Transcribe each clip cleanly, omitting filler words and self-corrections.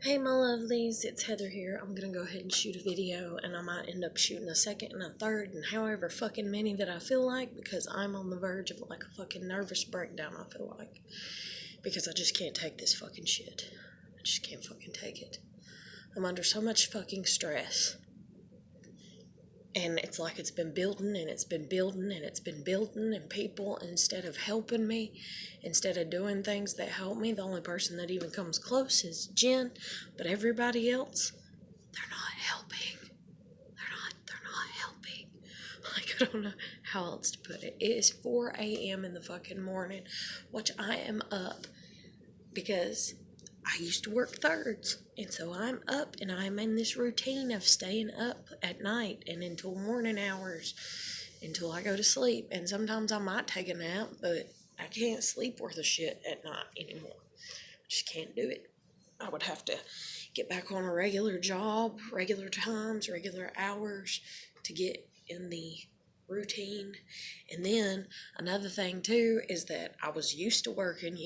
Hey my lovelies, it's Heather here. I'm gonna go ahead and shoot a video, and I might end up shooting a second and a third and however fucking many that I feel like, because I'm on the verge of like a fucking nervous breakdown, I feel like. Because I just can't take this fucking shit. I just can't fucking take it. I'm under so much fucking stress. And it's like it's been building and it's been building and it's been building, and people, instead of helping me, instead of doing things that help me, the only person that even comes close is Jen. But everybody else, they're not helping. They're not helping. Like, I don't know how else to put it. It is 4 a.m. in the fucking morning, which I am up because I used to work thirds, and so I'm up and I'm in this routine of staying up at night and until morning hours until I go to sleep. And sometimes I might take a nap, but I can't sleep worth a shit at night anymore. I just can't do it. I would have to get back on a regular job, regular times, regular hours to get in the routine. And then another thing too is that I was used to working,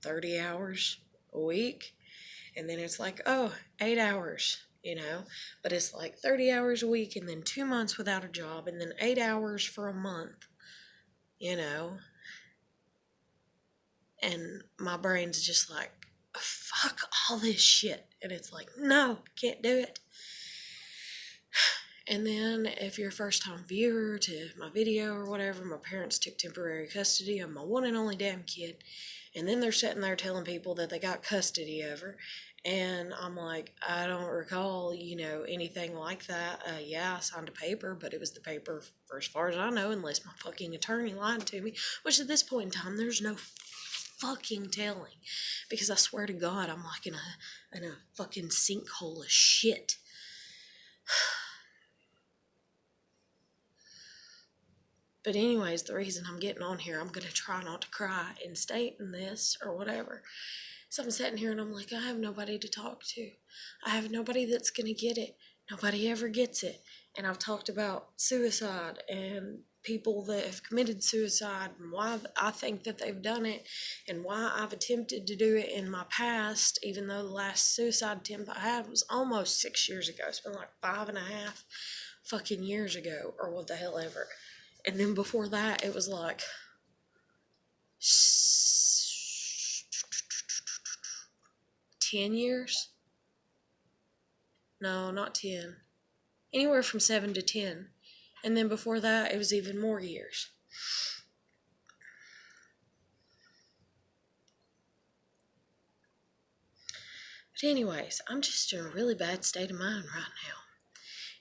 30 hours a week, and then it's like, oh, 8 hours, but it's like 30 hours a week and then 2 months without a job and then 8 hours for a month, and my brain's just like, fuck all this shit, and it's like, no, can't do it. And then if you're a first time viewer to my video or whatever, my parents took temporary custody of my one and only damn kid. And then they're sitting there telling people that they got custody of her. And I'm like, I don't recall, anything like that. Yeah, I signed a paper, but it was the paper for as far as I know, unless my fucking attorney lied to me, which at this point in time, there's no fucking telling. Because I swear to God, I'm like in a fucking sinkhole of shit. But anyways, the reason I'm getting on here, I'm going to try not to cry in stating this or whatever. So I'm sitting here and I'm like, I have nobody to talk to. I have nobody that's going to get it. Nobody ever gets it. And I've talked about suicide and people that have committed suicide and why I think that they've done it and why I've attempted to do it in my past, even though the last suicide attempt I had was almost 6 years ago. It's been like 5.5 fucking years ago, or what the hell ever. And then before that, it was like 10 years. No, not 10. Anywhere from 7 to 10. And then before that, it was even more years. But anyways, I'm just in a really bad state of mind right now.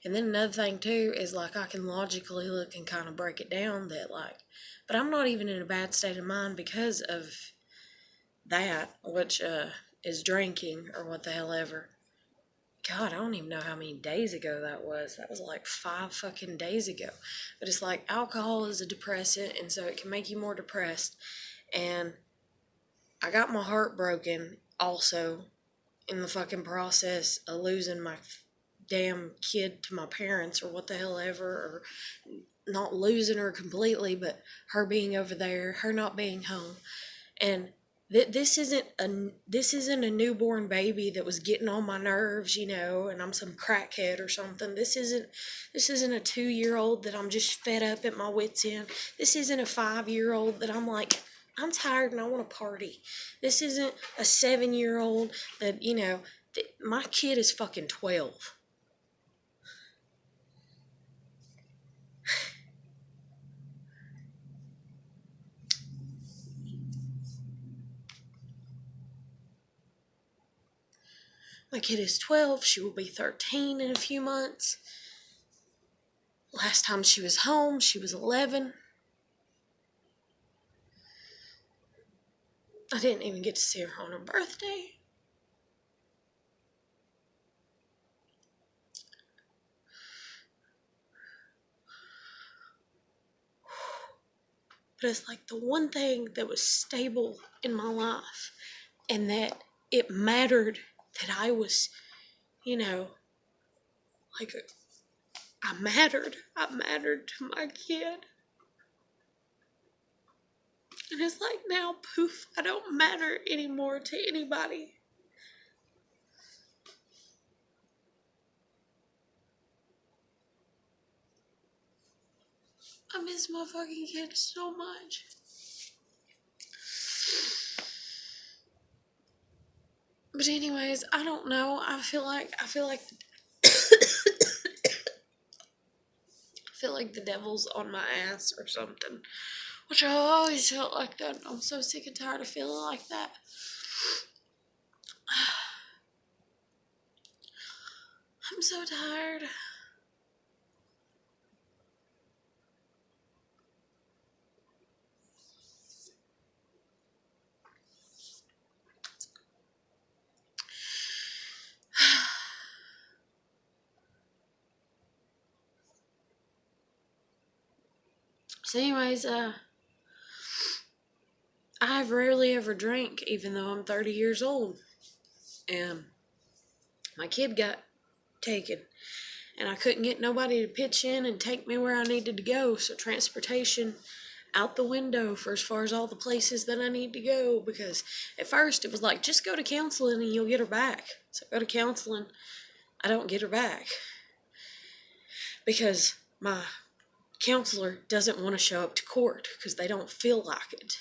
And then another thing too is like I can logically look and kind of break it down that like, but I'm not even in a bad state of mind because of that, which is drinking or what the hell ever. God, I don't even know how many days ago that was. That was like 5 fucking days ago. But it's like alcohol is a depressant, and so it can make you more depressed. And I got my heart broken also in the fucking process of losing my damn kid to my parents or what the hell ever, or not losing her completely, but her being over there, her not being home. And this isn't a newborn baby that was getting on my nerves, and I'm some crackhead or something. This isn't a 2-year-old that I'm just fed up at my wits' end. This isn't a 5-year-old that I'm like, I'm tired and I want to party. This isn't a 7-year-old that, my kid is fucking 12. My kid is 12. She will be 13 in a few months. Last time she was home, she was 11. I didn't even get to see her on her birthday. But it's like the one thing that was stable in my life, and that it mattered that I was, like, I mattered. I mattered to my kid. And it's like now, poof, I don't matter anymore to anybody. I miss my fucking kids so much. But anyways, I don't know. I feel like I feel like the devil's on my ass or something. Which I always felt like that. I'm so sick and tired of feeling like that. I'm so tired. So anyways, I've rarely ever drank, even though I'm 30 years old. And my kid got taken. And I couldn't get nobody to pitch in and take me where I needed to go. So transportation out the window for as far as all the places that I need to go. Because at first it was like, just go to counseling and you'll get her back. So I go to counseling. I don't get her back. Because my counselor doesn't want to show up to court because they don't feel like it.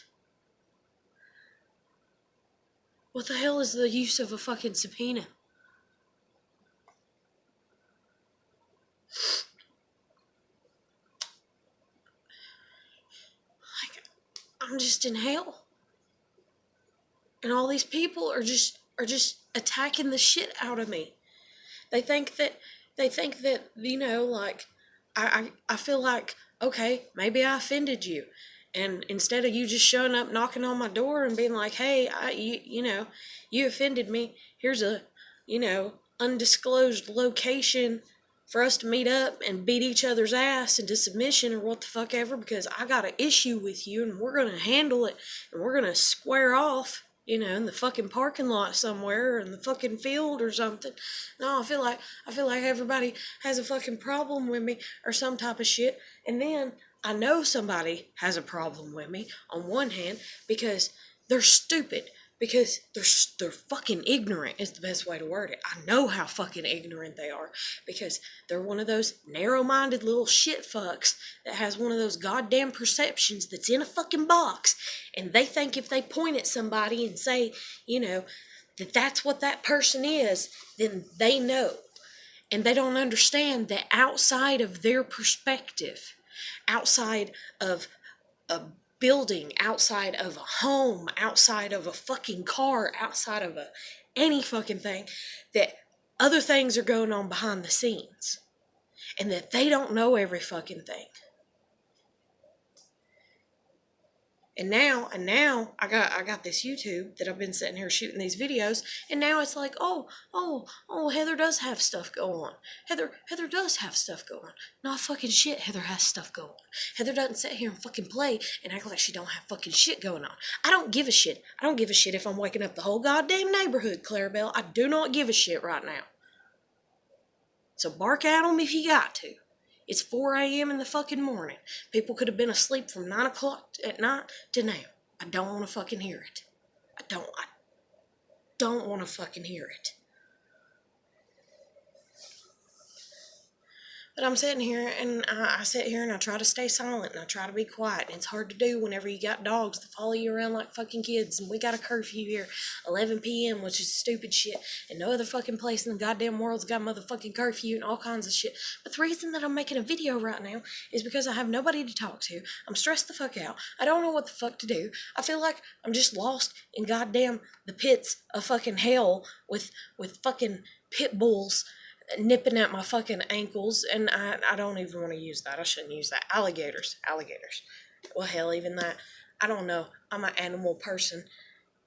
What the hell is the use of a fucking subpoena? Like, I'm just in hell. And all these people are just attacking the shit out of me. They think that you know, like, I feel like, okay, maybe I offended you. And instead of you just showing up knocking on my door and being like, hey, you know, you offended me. Here's a, you know, undisclosed location for us to meet up and beat each other's ass into submission or what the fuck ever, because I got an issue with you and we're going to handle it and we're going to square off, you know, in the fucking parking lot somewhere or in the fucking field or something. No, I feel like everybody has a fucking problem with me or some type of shit. And then I know somebody has a problem with me on one hand because they're stupid. Because they're fucking ignorant is the best way to word it. I know how fucking ignorant they are. Because they're one of those narrow-minded little shit fucks that has one of those goddamn perceptions that's in a fucking box. And they think if they point at somebody and say, you know, that that's what that person is, then they know. And they don't understand that outside of their perspective, outside of a building, outside of a home, outside of a fucking car, outside of any fucking thing, that other things are going on behind the scenes. And that they don't know every fucking thing. And now I got this YouTube that I've been sitting here shooting these videos, and now it's like, oh, Heather does have stuff going on. Heather does have stuff going on. Not fucking shit, Heather has stuff going on. Heather doesn't sit here and fucking play and act like she don't have fucking shit going on. I don't give a shit. I don't give a shit if I'm waking up the whole goddamn neighborhood, Clarabelle. I do not give a shit right now. So bark at them if you got to. It's 4 a.m. in the fucking morning. People could have been asleep from 9 o'clock at night to now. I don't want to fucking hear it. I don't want to fucking hear it. But I'm sitting here and I sit here and I try to stay silent and I try to be quiet. And it's hard to do whenever you got dogs that follow you around like fucking kids. And we got a curfew here, 11 p.m., which is stupid shit. And no other fucking place in the goddamn world's got motherfucking curfew and all kinds of shit. But the reason that I'm making a video right now is because I have nobody to talk to. I'm stressed the fuck out. I don't know what the fuck to do. I feel like I'm just lost in goddamn the pits of fucking hell with fucking pit bulls nipping at my fucking ankles, and I don't even want to use that. I shouldn't use that. Alligators. Well, hell, even that. I don't know. I'm an animal person.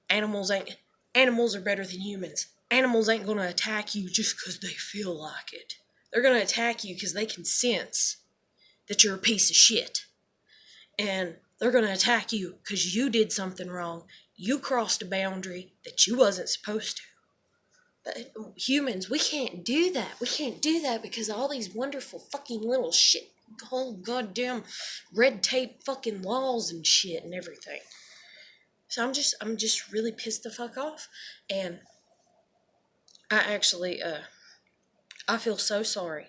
Animals are better than humans. Animals ain't gonna attack you just because they feel like it. They're gonna attack you because they can sense that you're a piece of shit. And they're gonna attack you because you did something wrong. You crossed a boundary that you wasn't supposed to. But humans, we can't do that. We can't do that because of all these wonderful fucking little shit, whole goddamn red tape fucking laws and shit and everything. So I'm just really pissed the fuck off. And I actually, I feel so sorry.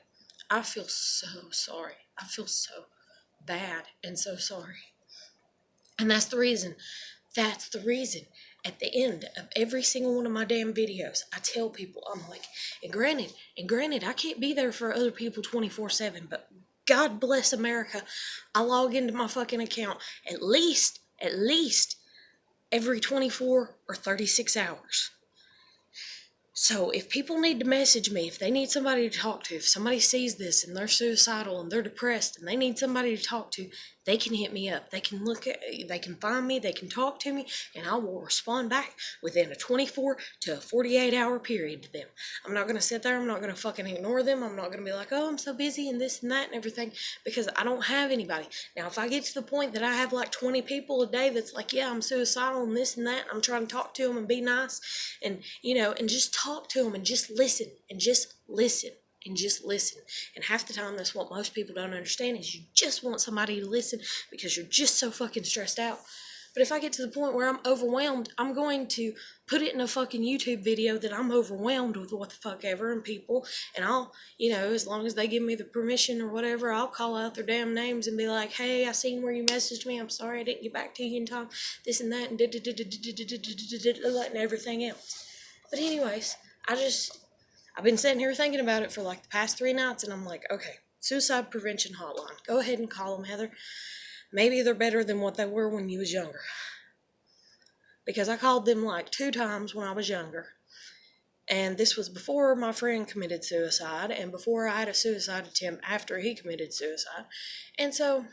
I feel so sorry. I feel so bad and so sorry. And that's the reason. That's the reason. At the end of every single one of my damn videos, I tell people, I'm like, and granted, I can't be there for other people 24/7, but God bless America, I log into my fucking account at least every 24 or 36 hours. So if people need to message me, if they need somebody to talk to, if somebody sees this and they're suicidal and they're depressed and they need somebody to talk to, they can hit me up. They can they can find me, they can talk to me, and I will respond back within a 24 to a 48 hour period to them. I'm not going to sit there, I'm not going to fucking ignore them. I'm not going to be like, oh, I'm so busy and this and that and everything, because I don't have anybody. Now, if I get to the point that I have like 20 people a day that's like, yeah, I'm suicidal and this and that, I'm trying to talk to them and be nice and, and just talk to them and just listen and just listen. And just listen. And half the time, that's what most people don't understand, is you just want somebody to listen because you're just so fucking stressed out. But if I get to the point where I'm overwhelmed, I'm going to put it in a fucking YouTube video that I'm overwhelmed with what the fuck ever and people, and I'll, as long as they give me the permission or whatever, I'll call out their damn names and be like, hey, I seen where you messaged me, I'm sorry I didn't get back to you in time, this and that, and everything else. But anyways, I've been sitting here thinking about it for like the past 3 nights, and I'm like, okay, suicide prevention hotline. Go ahead and call them, Heather. Maybe they're better than what they were when you was younger. Because I called them like 2 times when I was younger. And this was before my friend committed suicide and before I had a suicide attempt after he committed suicide. And so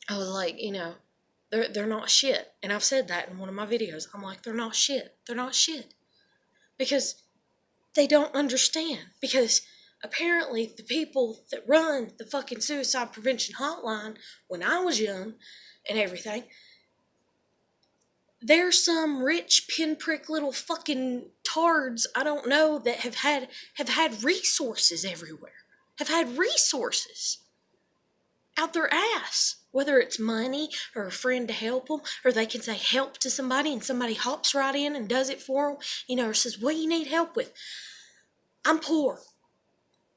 I was like, they're not shit. And I've said that in one of my videos. I'm like, they're not shit. They're not shit. Because they don't understand, because apparently the people that run the fucking suicide prevention hotline when I was young and everything, there's some rich pinprick little fucking tards I don't know that have had resources everywhere, have had resources out their ass, whether it's money or a friend to help them, or they can say help to somebody and somebody hops right in and does it for them, or says, what do you need help with? I'm poor.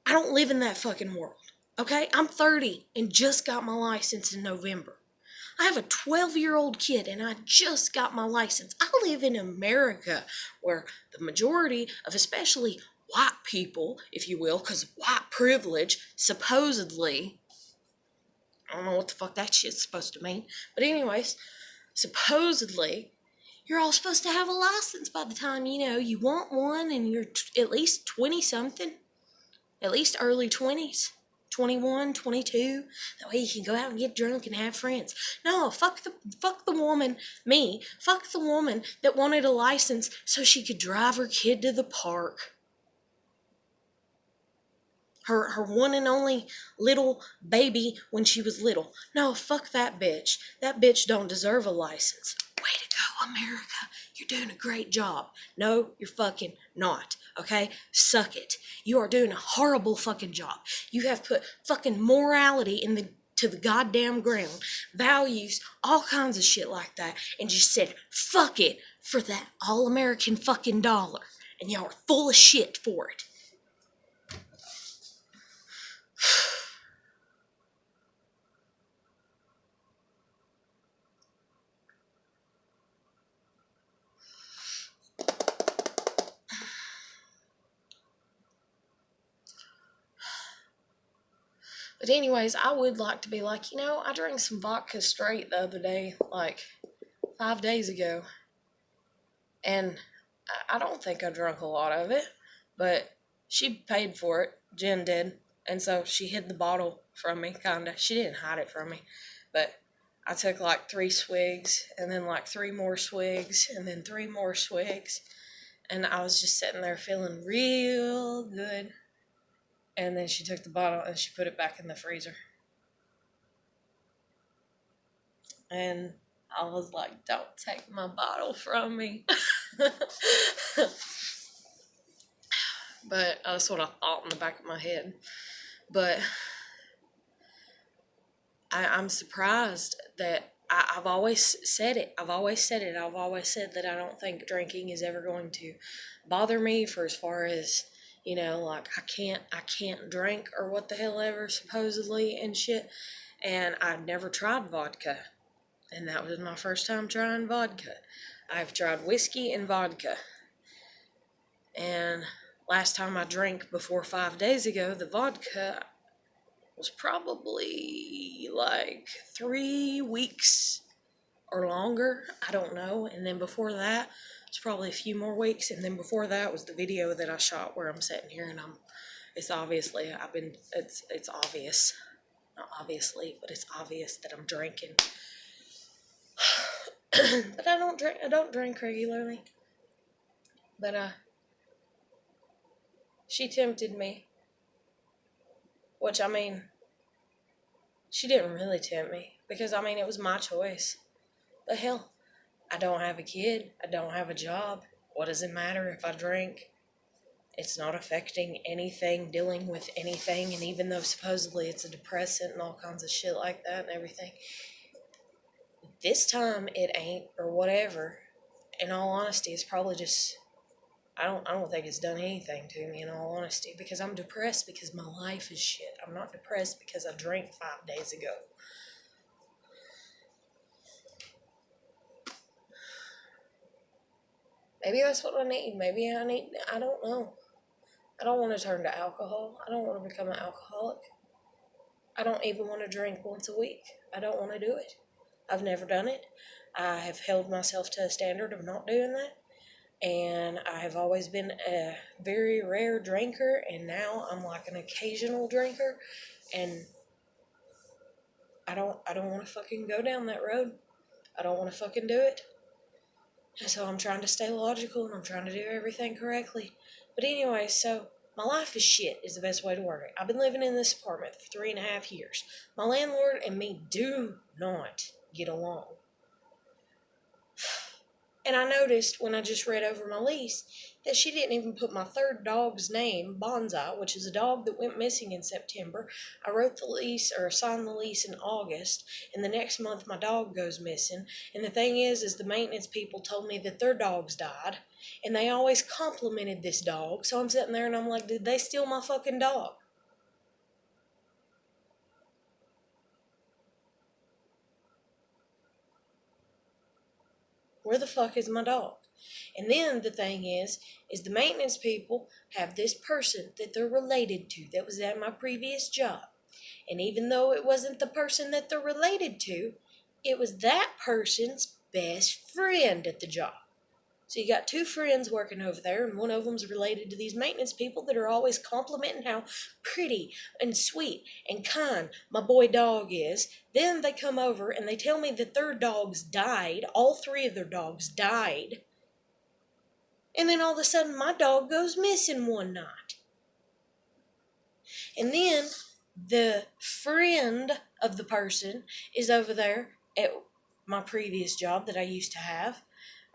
I don't live in that fucking world, okay? I'm 30 and just got my license in November. I have a 12-year-old kid and I just got my license. I live in America where the majority of especially white people, if you will, because white privilege, supposedly, I don't know what the fuck that shit's supposed to mean, but anyways, supposedly, you're all supposed to have a license by the time, you want one and you're at least 20-something. At least early 20s, 21, 22. That way you can go out and get drunk and have friends. No, fuck the woman, fuck the woman that wanted a license so she could drive her kid to the park. Her one and only little baby when she was little. No, fuck that bitch. That bitch don't deserve a license. Way to go, America. You're doing a great job. No, you're fucking not. Okay? Suck it. You are doing a horrible fucking job. You have put fucking morality to the goddamn ground, values, all kinds of shit like that, and just said, fuck it, for that all-American fucking dollar. And y'all are full of shit for it. But anyways, I would like to be like, I drank some vodka straight the other day, like 5 days ago. And I don't think I drank a lot of it, but she paid for it, Jen did. And so she hid the bottle from me, kinda. She didn't hide it from me, but I took like 3 swigs, and then like 3 more swigs, and then 3 more swigs. And I was just sitting there feeling real good. And then she took the bottle and she put it back in the freezer. And I was like, don't take my bottle from me. But that's what I thought in the back of my head. But I'm surprised that I've always said it. I've always said that I don't think drinking is ever going to bother me for as far as, like I can't drink or what the hell ever supposedly and shit. and I'd never tried vodka, and that was my first time trying vodka. I've tried whiskey and vodka, and last time I drank before 5 days ago, the vodka was probably like 3 weeks or longer. I don't know. And then before that, it's probably a few more weeks. And then before that was the video that I shot where I'm sitting here and it's obvious, not obviously, but it's obvious that I'm drinking. But I don't drink regularly. But, she tempted me. Which, I mean, she didn't really tempt me. Because, I mean, it was my choice. But hell, I don't have a kid. I don't have a job. What does it matter if I drink? It's not affecting anything, dealing with anything. And even though supposedly it's a depressant and all kinds of shit like that and everything, this time it ain't, or whatever. In all honesty, it's probably just, I don't think it's done anything to me, in all honesty, because I'm depressed because my life is shit. I'm not depressed because I drank 5 days ago. Maybe that's what I need. I don't know. I don't want to turn to alcohol. I don't want to become an alcoholic. I don't even want to drink once a week. I don't want to do it. I've never done it. I have held myself to a standard of not doing that. And I have always been a very rare drinker, and now I'm like an occasional drinker, and I don't want to fucking go down that road. I don't want to fucking do it. And so I'm trying to stay logical, and I'm trying to do everything correctly. But anyway, so my life is shit is the best way to word it. I've been living in this apartment for 3.5 years. My landlord and me do not get along. And I noticed when I just read over my lease that she didn't even put my third dog's name, Bonsai, which is a dog that went missing in September. I wrote the lease, or signed the lease, in August, and the next month my dog goes missing. And the thing is the maintenance people told me that their dogs died, and they always complimented this dog. So I'm sitting there and I'm like, did they steal my fucking dog? Where the fuck is my dog? And then the thing is the maintenance people have this person that they're related to that was at my previous job. And even though it wasn't the person that they're related to, it was that person's best friend at the job. So you got 2 friends working over there, and one of them's related to these maintenance people that are always complimenting how pretty and sweet and kind my boy dog is. Then they come over and they tell me that their dogs died. All 3 of their dogs died. And then all of a sudden my dog goes missing one night. And then the friend of the person is over there at my previous job that I used to have.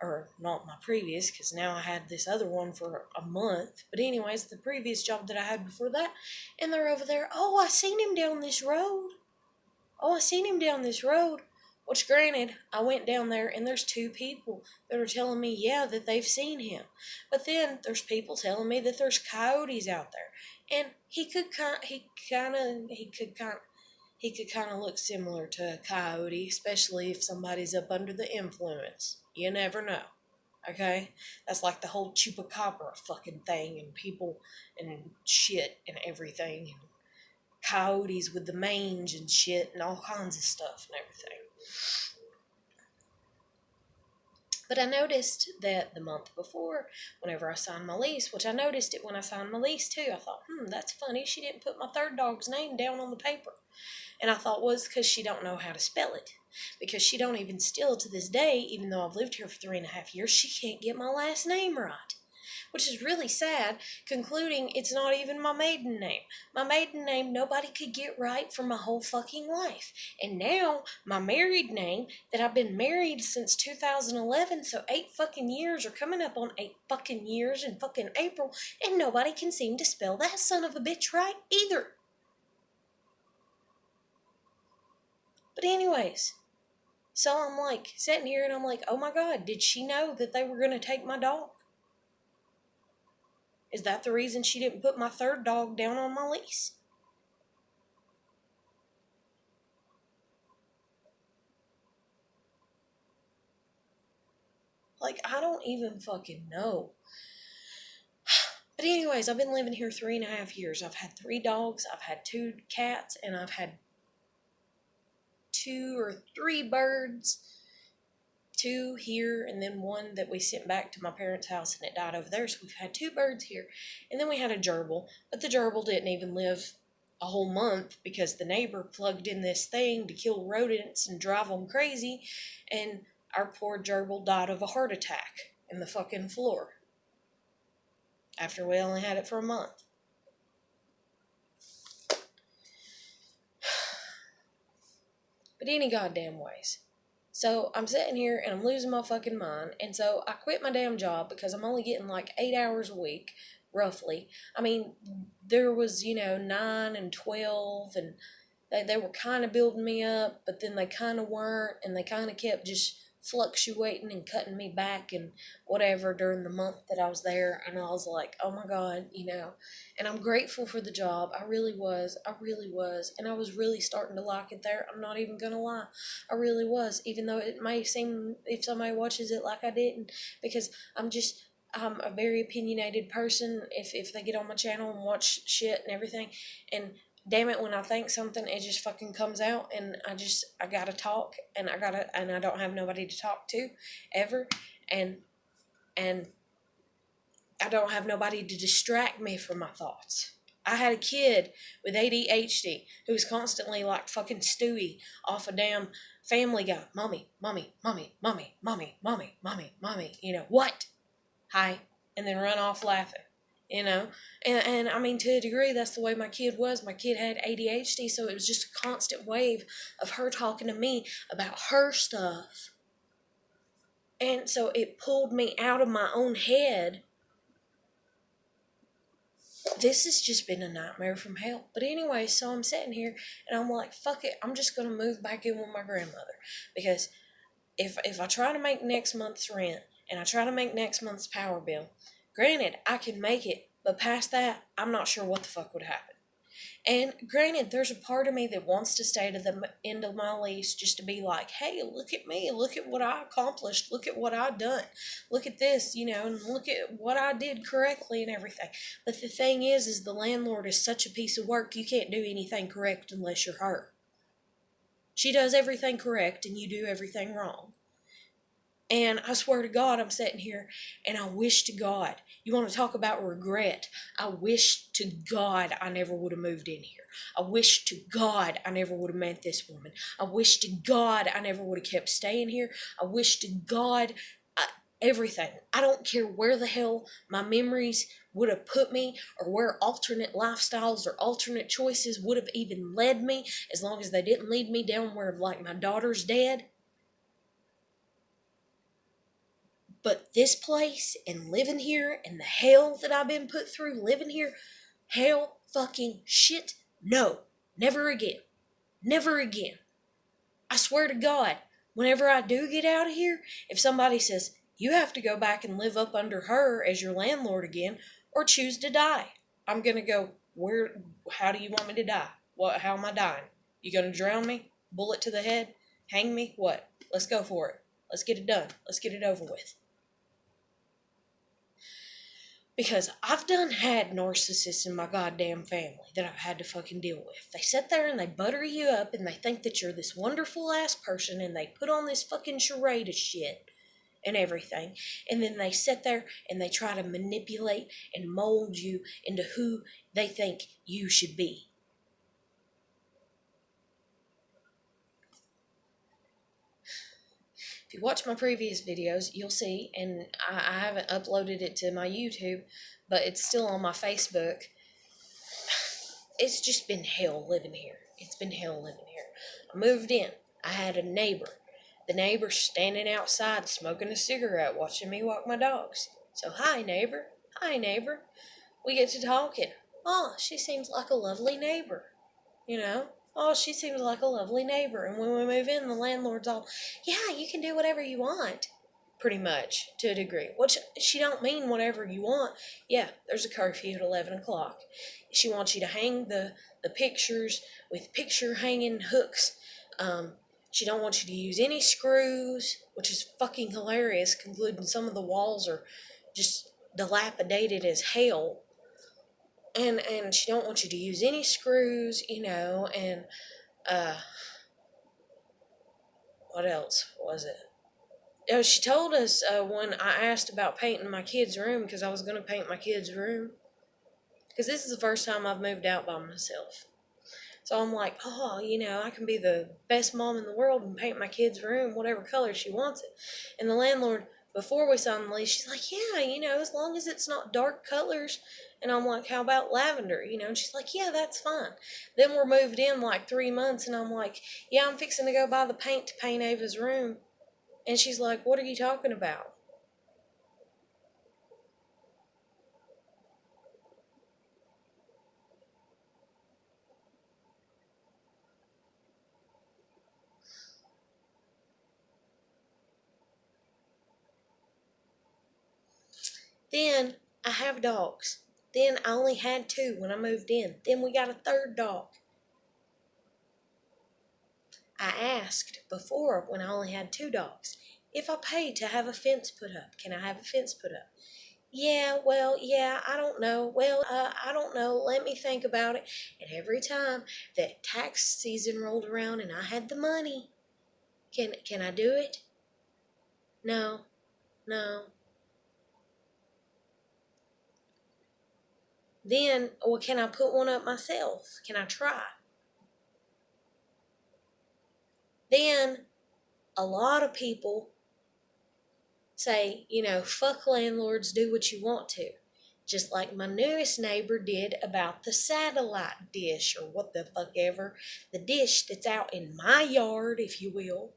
Or not my previous, because now I had this other one for a month. But anyways, the previous job that I had before that. And they're over there, oh, I seen him down this road. Which, granted, I went down there and there's 2 people that are telling me, yeah, that they've seen him. But then there's people telling me that there's coyotes out there. And he could kind of look similar to a coyote, especially if somebody's up under the influence. You never know. Okay? That's like the whole chupacabra fucking thing, and people and shit and everything, and coyotes with the mange and shit and all kinds of stuff and everything. But I noticed that the month before, whenever I signed my lease, which I noticed it when I signed my lease too, I thought, that's funny, she didn't put my third dog's name down on the paper. And I thought, well, it's because she don't know how to spell it. Because she don't even still to this day, even though I've lived here for 3.5 years, she can't get my last name right. Which is really sad, concluding it's not even my maiden name. My maiden name nobody could get right for my whole fucking life. And now, my married name, that I've been married since 2011, so 8 fucking years, or coming up on 8 fucking years in fucking April, and nobody can seem to spell that son of a bitch right either. But anyways, so I'm like sitting here and I'm like, oh my God, did she know that they were going to take my dog? Is that the reason she didn't put my third dog down on my lease? Like, I don't even fucking know. But anyways, I've been living here 3.5 years. I've had 3 dogs, I've had 2 cats, and I've had 2 or 3 birds. 2 here, and then 1 that we sent back to my parents' house, and it died over there. So we've had 2 birds here. And then we had a gerbil, but the gerbil didn't even live a whole month because the neighbor plugged in this thing to kill rodents and drive them crazy, and our poor gerbil died of a heart attack in the fucking floor after we only had it for a month. But any goddamn ways. So I'm sitting here and I'm losing my fucking mind. And so I quit my damn job because I'm only getting like 8 hours a week, roughly. I mean, there was, 9 and 12, and they were kind of building me up, but then they kind of weren't, and they kind of kept just fluctuating and cutting me back and whatever during the month that I was there. And I was like, oh my God, and I'm grateful for the job. I really was. And I was really starting to like it there. I'm not even gonna lie. I really was, even though it may seem, if somebody watches it, like I didn't, because I'm a very opinionated person. If they get on my channel and watch shit and everything, and damn it, when I think something, it just fucking comes out, and I gotta talk, and I don't have nobody to talk to, ever, and I don't have nobody to distract me from my thoughts. I had a kid with ADHD who was constantly like fucking Stewie off a damn Family Guy. Mommy, mommy, mommy, mommy, mommy, mommy, mommy, mommy, what? Hi. And then run off laughing. And I mean, to a degree, that's the way my kid was. My kid had ADHD, so it was just a constant wave of her talking to me about her stuff. And so it pulled me out of my own head. This has just been a nightmare from hell. But anyway, so I'm sitting here and I'm like, fuck it, I'm just going to move back in with my grandmother. Because if I try to make next month's rent and I try to make next month's power bill, granted, I can make it, but past that, I'm not sure what the fuck would happen. And granted, there's a part of me that wants to stay to the end of my lease just to be like, hey, look at me, look at what I accomplished, look at what I've done, look at this, and look at what I did correctly and everything. But the thing is the landlord is such a piece of work, you can't do anything correct unless you're her. She does everything correct and you do everything wrong. And I swear to God, I'm sitting here and I wish to God, you want to talk about regret, I wish to God I never would have moved in here. I wish to God I never would have met this woman. I wish to God I never would have kept staying here. I wish to God everything. I don't care where the hell my memories would have put me or where alternate lifestyles or alternate choices would have even led me, as long as they didn't lead me down where like my daughter's dead. But this place and living here and the hell that I've been put through living here, hell fucking shit, no, never again. Never again. I swear to God, whenever I do get out of here, if somebody says, you have to go back and live up under her as your landlord again, or choose to die, I'm going to go, how do you want me to die? How am I dying? You going to drown me? Bullet to the head? Hang me? What? Let's go for it. Let's get it done. Let's get it over with. Because I've done had narcissists in my goddamn family that I've had to fucking deal with. They sit there and they butter you up and they think that you're this wonderful ass person and they put on this fucking charade of shit and everything. And then they sit there and they try to manipulate and mold you into who they think you should be. If you watch my previous videos, you'll see, and I haven't uploaded it to my YouTube, but it's still on my Facebook. It's just been hell living here. It's been hell living here. I moved in. I had a neighbor. The neighbor's standing outside smoking a cigarette, watching me walk my dogs. So, hi, neighbor. Hi, neighbor. We get to talking. Oh, she seems like a lovely neighbor. Oh, she seems like a lovely neighbor. And when we move in, the landlord's all, yeah, you can do whatever you want. Pretty much, to a degree. Which, she don't mean whatever you want. Yeah, there's a curfew at 11 o'clock. She wants you to hang the pictures with picture hanging hooks. She don't want you to use any screws. which is fucking hilarious, concluding some of the walls are just dilapidated as hell. And she don't want you to use any screws, and uh what else was it? Oh, she told us when I asked about painting my kid's room, because I was going to paint my kid's room, because this is the first time I've moved out by myself. So I'm like, oh, I can be the best mom in the world and paint my kid's room whatever color she wants it. And the landlord, before we signed the lease, she's like, yeah, as long as it's not dark colors. And I'm like, how about lavender? And she's like, yeah, that's fine. Then we're moved in like 3 months, and I'm like, yeah, I'm fixing to go buy the paint to paint Ava's room. And she's like, what are you talking about? Then I have dogs. Then I only had 2 when I moved in. Then we got a 3rd dog. I asked before, when I only had 2 dogs, if I paid to have a fence put up. Can I have a fence put up? Yeah, well, yeah, I don't know. Well, I don't know. Let me think about it. And every time that tax season rolled around and I had the money, can I do it? No, no. Then, well, can I put one up myself? Can I try? Then, a lot of people say, fuck landlords, do what you want to. Just like my newest neighbor did about the satellite dish, or what the fuck ever. The dish that's out in my yard, if you will.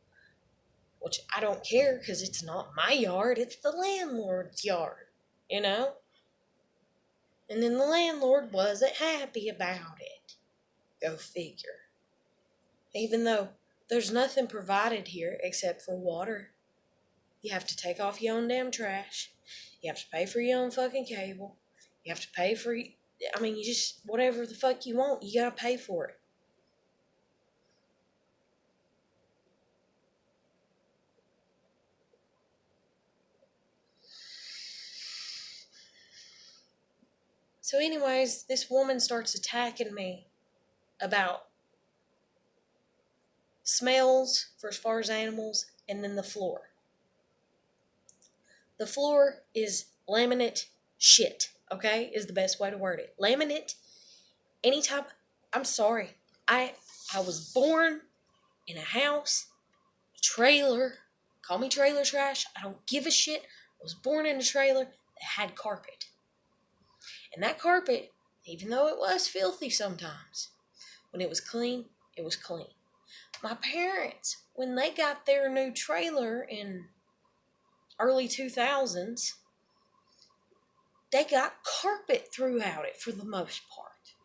Which I don't care, because it's not my yard, it's the landlord's yard, And then the landlord wasn't happy about it. Go figure. Even though there's nothing provided here except for water. You have to take off your own damn trash. You have to pay for your own fucking cable. You have to pay for, you just, whatever the fuck you want, you gotta pay for it. So anyways, this woman starts attacking me about smells for as far as animals, and then the floor. The floor is laminate shit, okay? Is the best way to word it. Laminate, any type, I'm sorry. I was born in a house, trailer, call me trailer trash, I don't give a shit. I was born in a trailer that had carpet. And that carpet, even though it was filthy sometimes, when it was clean, it was clean. My parents, when they got their new trailer in early 2000s, they got carpet throughout it for the most part.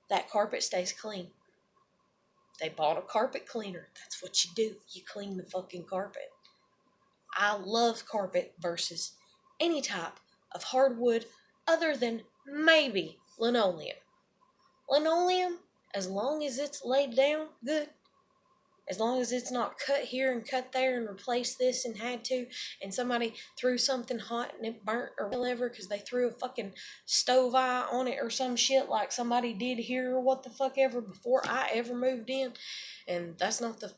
That carpet stays clean. They bought a carpet cleaner. That's what you do. You clean the fucking carpet. I love carpet versus any type of hardwood other than maybe linoleum. Linoleum, as long as it's laid down, good. As long as it's not cut here and cut there and replaced this and had to, and somebody threw something hot and it burnt or whatever because they threw a fucking stove eye on it or some shit like somebody did here or what the fuck ever before I ever moved in. And that's not the,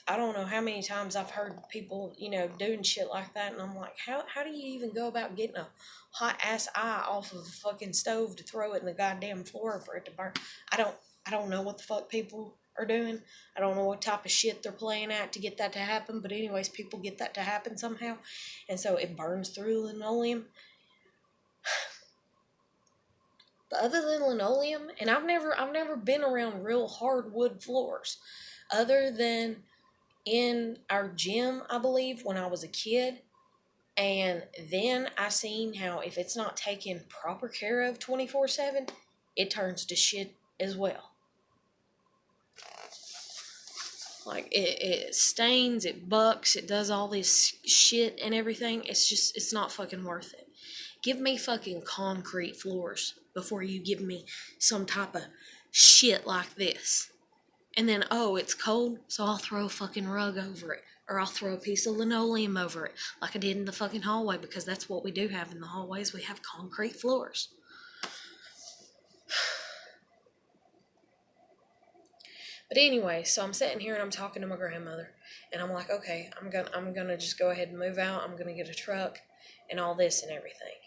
I don't know how many times I've heard people, doing shit like that, and I'm like, how do you even go about getting a hot ass eye off of a fucking stove to throw it in the goddamn floor for it to burn? I don't know what the fuck people are doing. I don't know what type of shit they're playing at to get that to happen, but anyways, people get that to happen somehow, and so it burns through linoleum. But other than linoleum, and I've never been around real hardwood floors, other than in our gym, I believe, when I was a kid. And then I seen how if it's not taken proper care of 24/7, it turns to shit as well. Like, it stains, it bucks, it does all this shit and everything. It's not fucking worth it. Give me fucking concrete floors before you give me some type of shit like this. And then, oh, it's cold, so I'll throw a fucking rug over it. Or I'll throw a piece of linoleum over it, like I did in the fucking hallway, because that's what we do have in the hallways. We have concrete floors. But anyway, so I'm sitting here and I'm talking to my grandmother, and I'm like, okay, I'm gonna just go ahead and move out. I'm gonna get a truck, and all this and everything.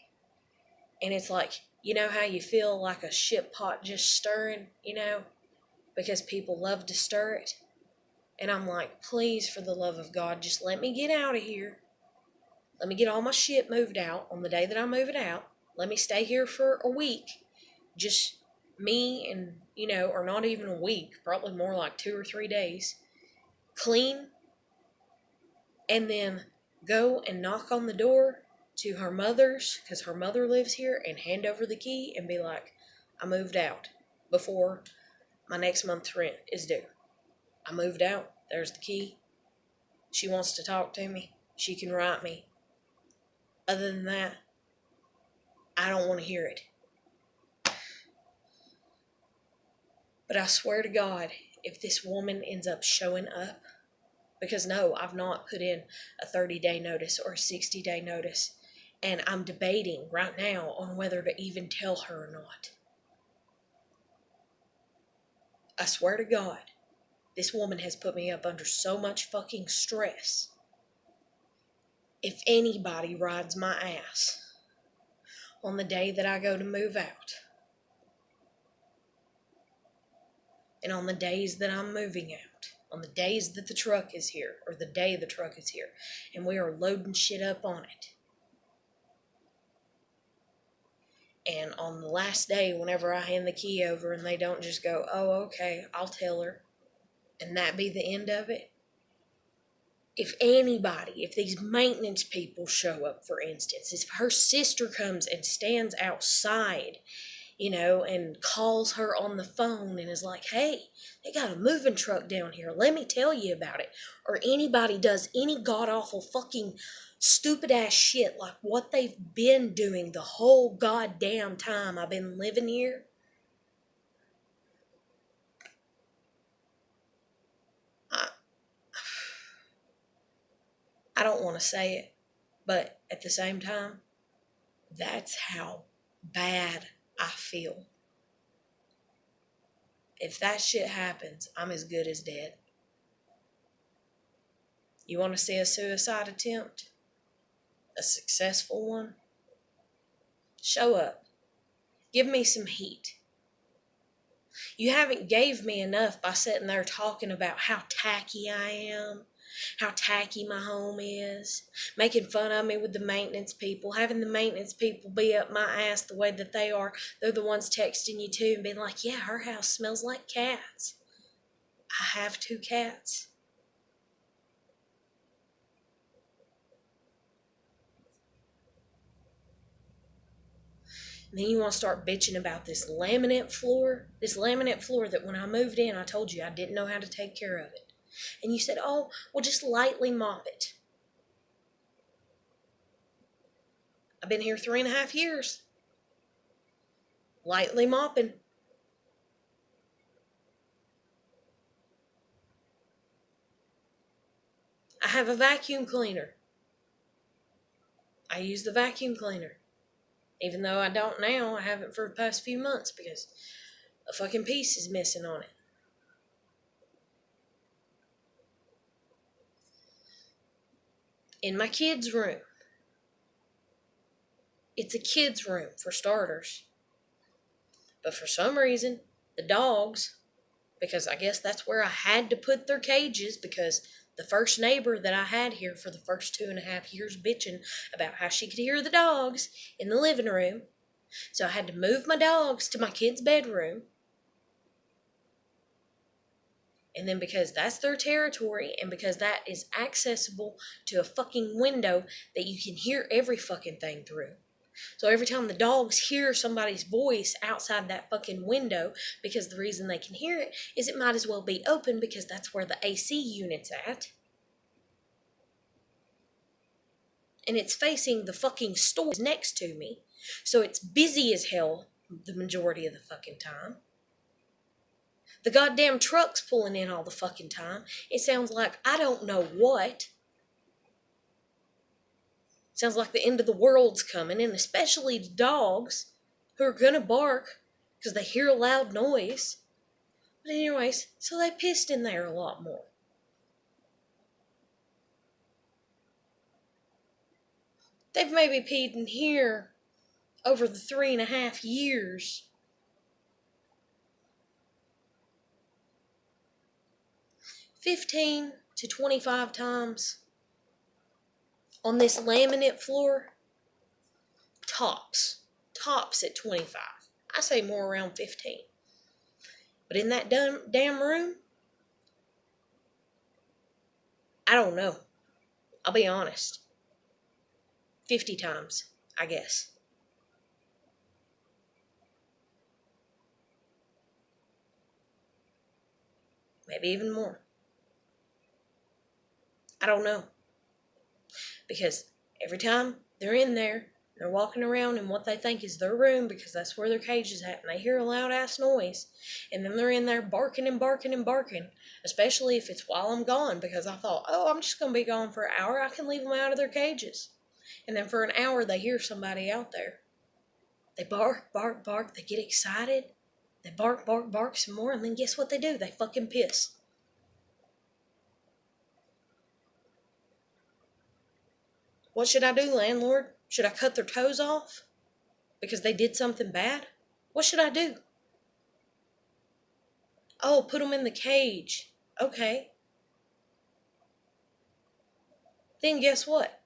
And it's like, you know how you feel like a shit pot just stirring, because people love to stir it. And I'm like, please, for the love of God, just let me get out of here. Let me get all my shit moved out on the day that I move it out. Let me stay here for a week. Just me and, or not even a week, probably more like 2 or 3 days. Clean. And then go and knock on the door to her mother's, because her mother lives here, and hand over the key and be like, I moved out before my next month's rent is due. I moved out. There's the key. She wants to talk to me. She can write me. Other than that, I don't want to hear it. But I swear to God, if this woman ends up showing up, because no, I've not put in a 30-day notice or a 60-day notice, and I'm debating right now on whether to even tell her or not. I swear to God, this woman has put me up under so much fucking stress. If anybody rides my ass on the day that I go to move out, and on the days that I'm moving out, on the days that the truck is here, or the day the truck is here, and we are loading shit up on it, and on the last day, whenever I hand the key over and they don't just go, oh, okay, I'll tell her, and that be the end of it. If anybody, if these maintenance people show up, for instance, if her sister comes and stands outside, and calls her on the phone and is like, hey, they got a moving truck down here, let me tell you about it, or anybody does any god-awful fucking stupid ass shit like what they've been doing the whole goddamn time I've been living here, I don't want to say it, but at the same time, that's how bad I feel. If that shit happens, I'm as good as dead. You want to see a suicide attempt? A successful one? Show up. Give me some heat. You haven't gave me enough by sitting there talking about how tacky I am, how tacky my home is, making fun of me with the maintenance people, having the maintenance people be up my ass the way that they are. They're the ones texting you too and being like, yeah, her house smells like cats. I have 2 cats. And then you want to start bitching about this laminate floor that when I moved in, I told you I didn't know how to take care of it. And you said, oh, well, just lightly mop it. I've been here 3.5 years. Lightly mopping. I have a vacuum cleaner. I use the vacuum cleaner. Even though I don't now, I haven't for the past few months because a fucking piece is missing on it. In my kids' room. It's a kid's room, for starters. But for some reason, the dogs, because I guess that's where I had to put their cages, because the first neighbor that I had here for the first 2.5 years bitching about how she could hear the dogs in the living room. So I had to move my dogs to my kid's bedroom. And then because that's their territory and because that is accessible to a fucking window that you can hear every fucking thing through. So every time the dogs hear somebody's voice outside that fucking window, because the reason they can hear it is it might as well be open because that's where the AC unit's at. And it's facing the fucking stores next to me. So it's busy as hell the majority of the fucking time. The goddamn truck's pulling in all the fucking time. It sounds like I don't know what. It sounds like the end of the world's coming, and especially the dogs who are gonna bark because they hear a loud noise. But anyways, so they pissed in there a lot more. They've maybe peed in here over the 3.5 years. 15 to 25 times on this laminate floor. Tops at 25. I say more around 15. But in that damn room, I don't know. I'll be honest. 50 times, I guess. Maybe even more. I don't know. Because every time they're in there, they're walking around in what they think is their room because that's where their cage is at, and they hear a loud ass noise. And then they're in there barking and barking and barking, especially if it's while I'm gone, because I thought, oh, I'm just going to be gone for an hour. I can leave them out of their cages. And then for an hour, they hear somebody out there. They bark, bark, bark. They get excited. They bark, bark, bark some more, and then guess what they do? They fucking piss. What should I do, landlord? Should I cut their toes off because they did something bad? What should I do? Oh, put them in the cage. Okay. Then guess what?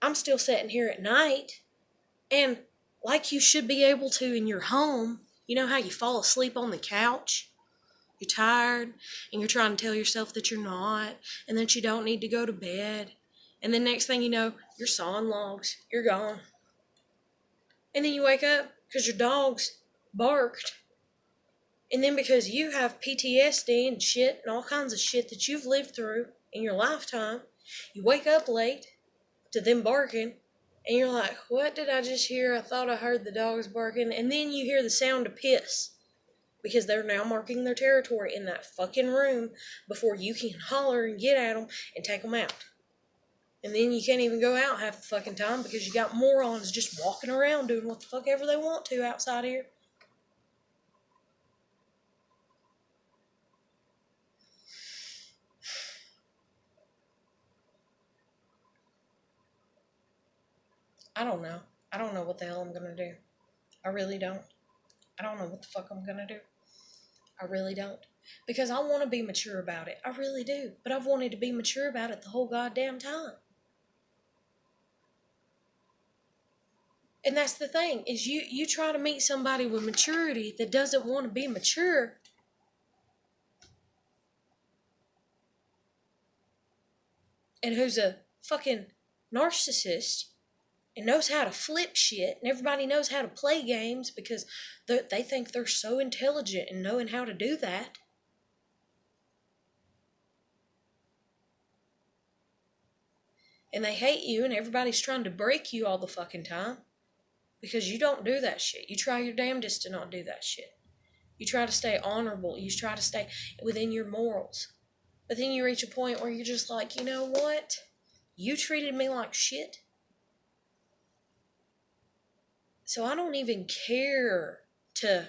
I'm still sitting here at night, and like you should be able to in your home, you know how you fall asleep on the couch? You're tired, and you're trying to tell yourself that you're not, and that you don't need to go to bed. And then next thing you know, you're sawing logs. You're gone. And then you wake up because your dog's barked. And then because you have PTSD and shit and all kinds of shit that you've lived through in your lifetime, you wake up late to them barking. And you're like, what did I just hear? I thought I heard the dogs barking. And then you hear the sound of piss. Because they're now marking their territory in that fucking room before you can holler and get at them and take them out. And then you can't even go out half the fucking time because you got morons just walking around doing what the fuck ever they want to outside here. I don't know. I don't know what the hell I'm gonna do. I really don't. I don't know what the fuck I'm gonna do. I really don't. Because I want to be mature about it. I really do. But I've wanted to be mature about it the whole goddamn time. And that's the thing, is you try to meet somebody with maturity that doesn't want to be mature. And who's a fucking narcissist and knows how to flip shit, and everybody knows how to play games because they think they're so intelligent in knowing how to do that. And they hate you, and everybody's trying to break you all the fucking time. Because you don't do that shit. You try your damnedest to not do that shit. You try to stay honorable. You try to stay within your morals. But then you reach a point where you're just like, you know what? You treated me like shit. So I don't even care to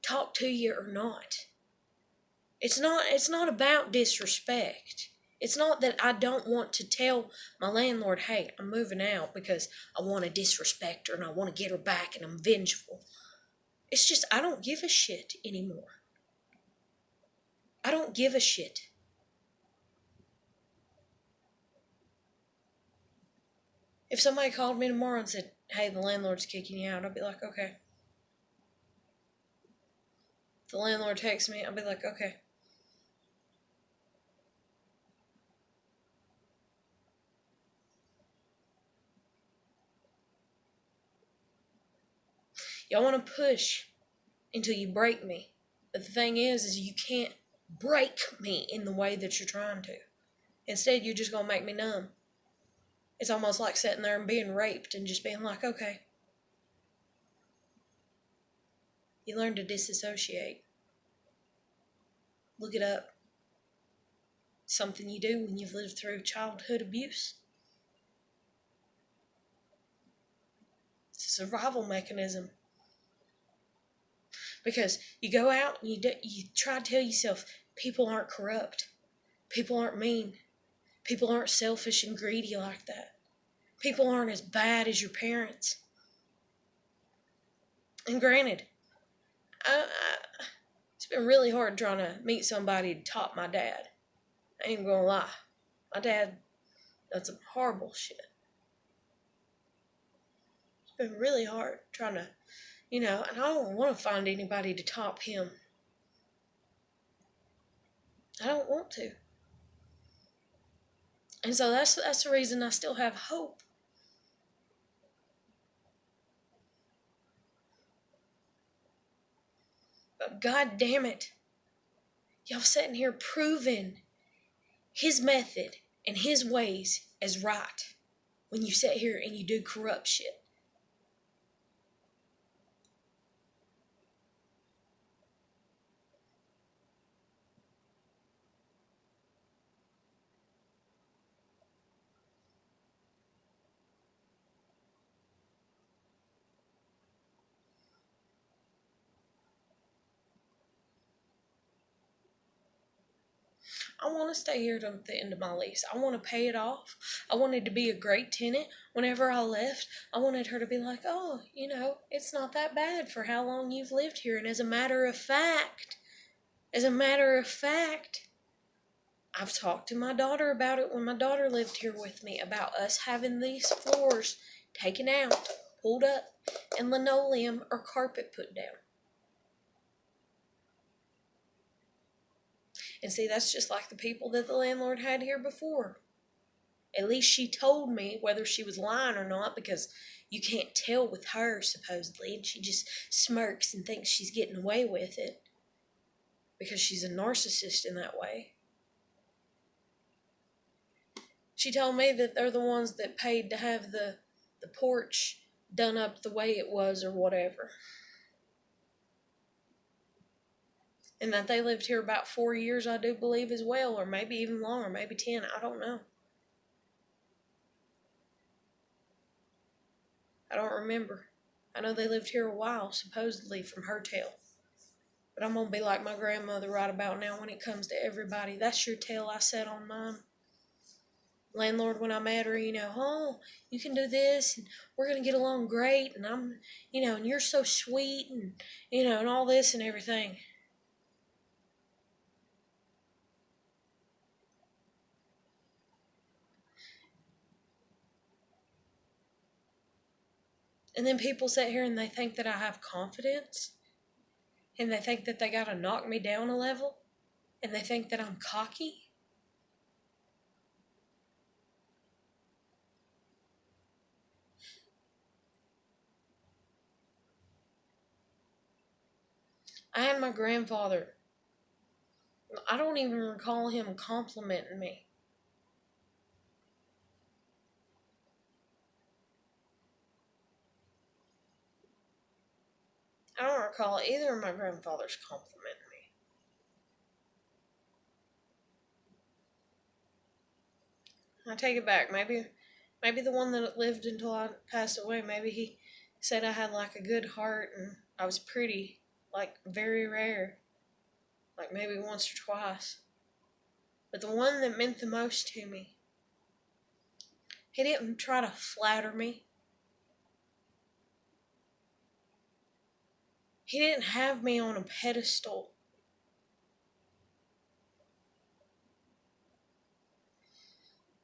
talk to you or not. It's not about disrespect. It's not that I don't want to tell my landlord, hey, I'm moving out because I want to disrespect her and I want to get her back and I'm vengeful. It's just I don't give a shit anymore. I don't give a shit. If somebody called me tomorrow and said, hey, the landlord's kicking you out, I'd be like, okay. If the landlord texts me, I'd be like, okay. Y'all want to push until you break me. But the thing is you can't break me in the way that you're trying to. Instead, you're just going to make me numb. It's almost like sitting there and being raped and just being like, okay. You learn to disassociate. Look it up. Something you do when you've lived through childhood abuse. It's a survival mechanism. Because you go out and you try to tell yourself people aren't corrupt. People aren't mean. People aren't selfish and greedy like that. People aren't as bad as your parents. And granted, it's been really hard trying to meet somebody to top my dad. I ain't gonna lie. My dad done some horrible shit. It's been really hard trying to, and I don't want to find anybody to top him. I don't want to. And so that's the reason I still have hope. But God damn it, y'all sitting here proving his method and his ways as right when you sit here and you do corrupt shit. I want to stay here to the end of my lease. I want to pay it off. I wanted to be a great tenant. Whenever I left, I wanted her to be like, oh, it's not that bad for how long you've lived here. And as a matter of fact, I've talked to my daughter about it when my daughter lived here with me, about us having these floors taken out, pulled up, and linoleum or carpet put down. And see, that's just like the people that the landlord had here before. At least she told me, whether she was lying or not, because you can't tell with her, supposedly, and she just smirks and thinks she's getting away with it because she's a narcissist in that way. She told me that they're the ones that paid to have the porch done up the way it was or whatever. And that they lived here about 4 years, I do believe, as well, or maybe even longer, maybe 10, I don't know. I don't remember. I know they lived here a while, supposedly, from her tale. But I'm going to be like my grandmother right about now when it comes to everybody. That's your tale I said on mine. Landlord, when I met her, oh, you can do this, and we're going to get along great, and I'm, and you're so sweet, and, and all this and everything. And then people sit here and they think that I have confidence, and they think that they got to knock me down a level, and they think that I'm cocky. I had my grandfather, I don't even recall him complimenting me. I don't recall either of my grandfathers complimenting me. I take it back. Maybe the one that lived until I passed away, maybe he said I had like a good heart and I was pretty, like very rare. Like maybe once or twice. But the one that meant the most to me, he didn't try to flatter me. He didn't have me on a pedestal.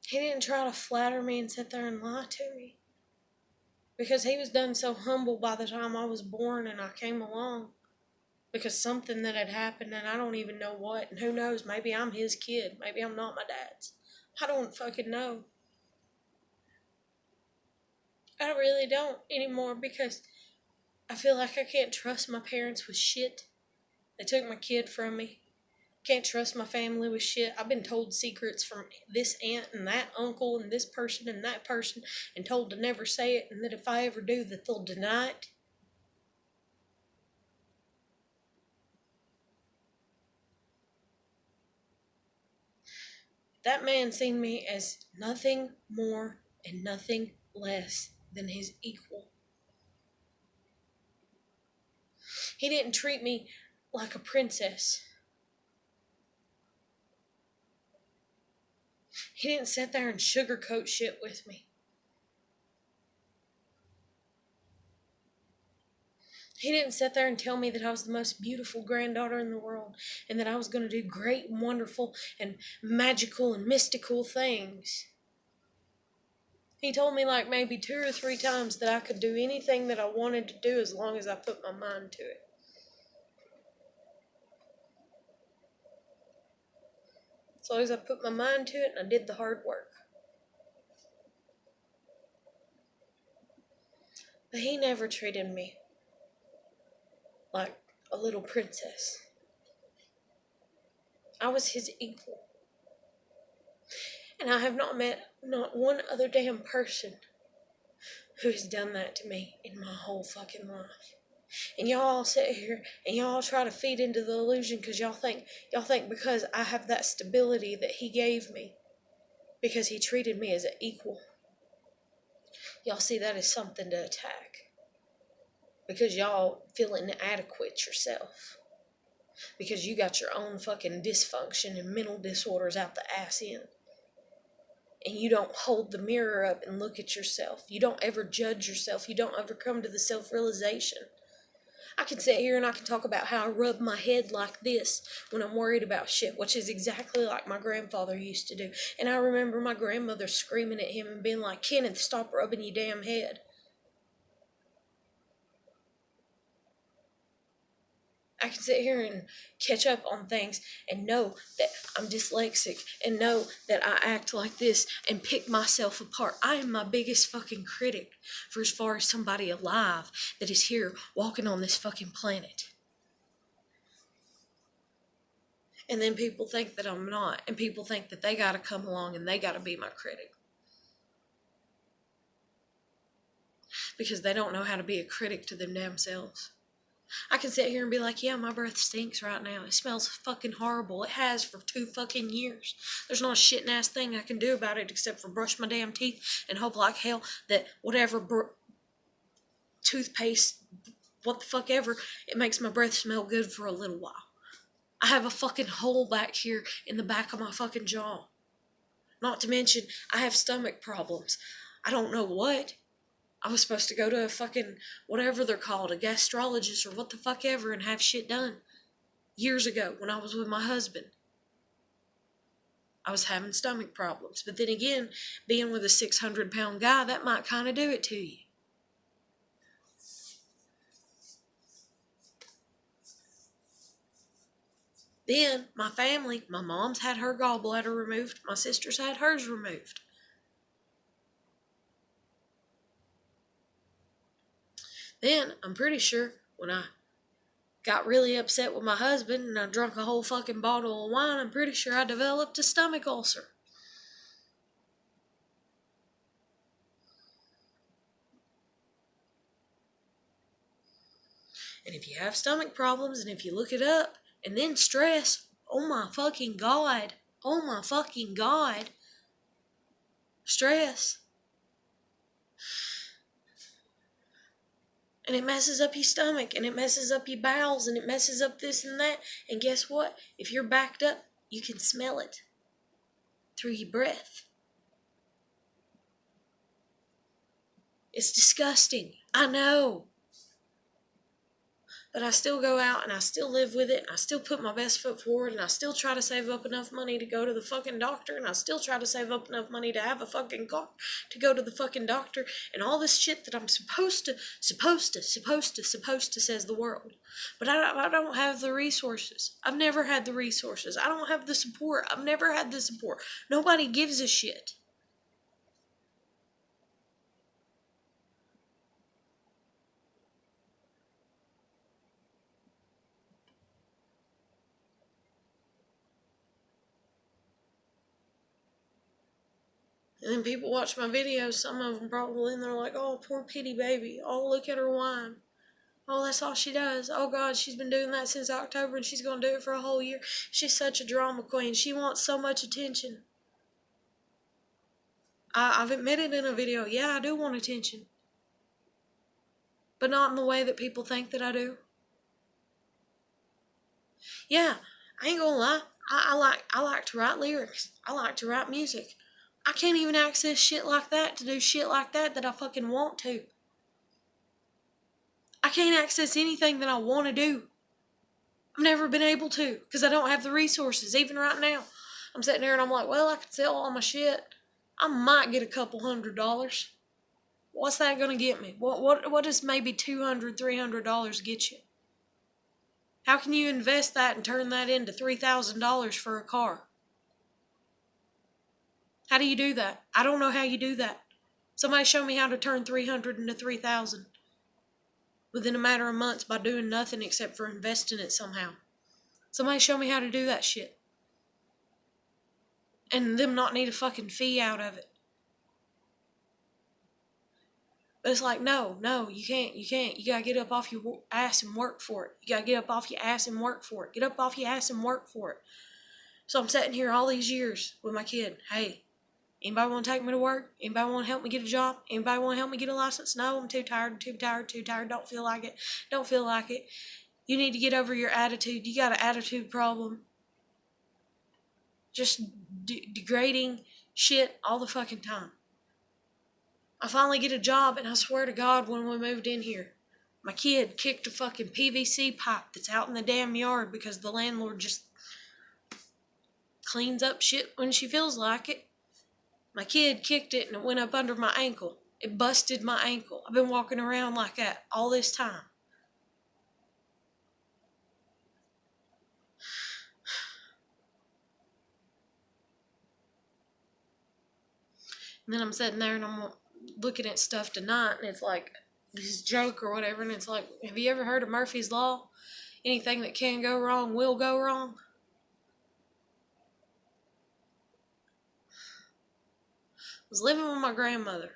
He didn't try to flatter me and sit there and lie to me. Because he was done so humble by the time I was born and I came along. Because something that had happened and I don't even know what. And who knows, maybe I'm his kid. Maybe I'm not my dad's. I don't fucking know. I really don't anymore because I feel like I can't trust my parents with shit. They took my kid from me. Can't trust my family with shit. I've been told secrets from this aunt and that uncle and this person and that person and told to never say it and that if I ever do that they'll deny it. That man seen me as nothing more and nothing less than his equal. He didn't treat me like a princess. He didn't sit there and sugarcoat shit with me. He didn't sit there and tell me that I was the most beautiful granddaughter in the world and that I was going to do great and wonderful and magical and mystical things. He told me like maybe 2 or 3 times that I could do anything that I wanted to do as long as I put my mind to it. As long as I put my mind to it and I did the hard work. But he never treated me like a little princess. I was his equal. And I have not met not one other damn person who has done that to me in my whole fucking life. And y'all all sit here and y'all try to feed into the illusion because y'all think because I have that stability that he gave me, because he treated me as an equal, y'all see that as something to attack. Because y'all feel inadequate yourself. Because you got your own fucking dysfunction and mental disorders out the ass end. And you don't hold the mirror up and look at yourself. You don't ever judge yourself. You don't ever come to the self-realization. I can sit here and I can talk about how I rub my head like this when I'm worried about shit, which is exactly like my grandfather used to do. And I remember my grandmother screaming at him and being like, "Kenneth, stop rubbing your damn head." I can sit here and catch up on things and know that I'm dyslexic and know that I act like this and pick myself apart. I am my biggest fucking critic for as far as somebody alive that is here walking on this fucking planet. And then people think that I'm not, and people think that they gotta come along and they gotta be my critic. Because they don't know how to be a critic to them damn selves. I can sit here and be like, yeah, my breath stinks right now. It smells fucking horrible. It has for 2 fucking years. There's not a shitting ass thing I can do about it except for brush my damn teeth and hope like hell that whatever toothpaste, what the fuck ever, it makes my breath smell good for a little while. I have a fucking hole back here in the back of my fucking jaw. Not to mention, I have stomach problems. I don't know what. I was supposed to go to a fucking, whatever they're called, a gastrologist or what the fuck ever, and have shit done. Years ago, when I was with my husband. I was having stomach problems. But then again, being with a 600-pound guy, that might kind of do it to you. Then, my family, my mom's had her gallbladder removed. My sister's had hers removed. Then, I'm pretty sure when I got really upset with my husband and I drank a whole fucking bottle of wine, I'm pretty sure I developed a stomach ulcer. And if you have stomach problems and if you look it up and then stress, oh my fucking God, stress. And it messes up your stomach, and it messes up your bowels, and it messes up this and that. And guess what? If you're backed up, you can smell it through your breath. It's disgusting. I know. But I still go out and I still live with it and I still put my best foot forward and I still try to save up enough money to go to the fucking doctor and I still try to save up enough money to have a fucking car to go to the fucking doctor and all this shit that I'm supposed to, says the world. But I don't have the resources. I've never had the resources. I don't have the support. I've never had the support. Nobody gives a shit. And then people watch my videos, some of them probably, and they're like, oh, poor pity baby. Oh, look at her whine. Oh, that's all she does. Oh, God, she's been doing that since October, and she's going to do it for a whole year. She's such a drama queen. She wants so much attention. I've admitted in a video, yeah, I do want attention. But not in the way that people think that I do. Yeah, I ain't gonna lie. I like to write lyrics. I like to write music. I can't even access shit like that to do shit like that I fucking want to. I can't access anything that I want to do. I've never been able to because I don't have the resources. Even right now, I'm sitting there and I'm like, well, I could sell all my shit. I might get a couple $100. What's that gonna get me? What does maybe $200, $300 get you? How can you invest that and turn that into $3,000 for a car? How do you do that? I don't know how you do that. Somebody show me how to turn 300 into 3,000 within a matter of months by doing nothing except for investing it somehow. Somebody show me how to do that shit. And them not need a fucking fee out of it. But it's like, no, you can't. You gotta get up off your ass and work for it. You gotta get up off your ass and work for it. Get up off your ass and work for it. So I'm sitting here all these years with my kid. Hey, anybody want to take me to work? Anybody want to help me get a job? Anybody want to help me get a license? No, I'm too tired. Don't feel like it. You need to get over your attitude. You got an attitude problem. Just degrading shit all the fucking time. I finally get a job, and I swear to God, when we moved in here, my kid kicked a fucking PVC pipe that's out in the damn yard because the landlord just cleans up shit when she feels like it. My kid kicked it and it went up under my ankle. It busted my ankle. I've been walking around like that all this time. And then I'm sitting there and I'm looking at stuff tonight, and it's like this joke or whatever, and it's like, have you ever heard of Murphy's Law? Anything that can go wrong will go wrong. I was living with my grandmother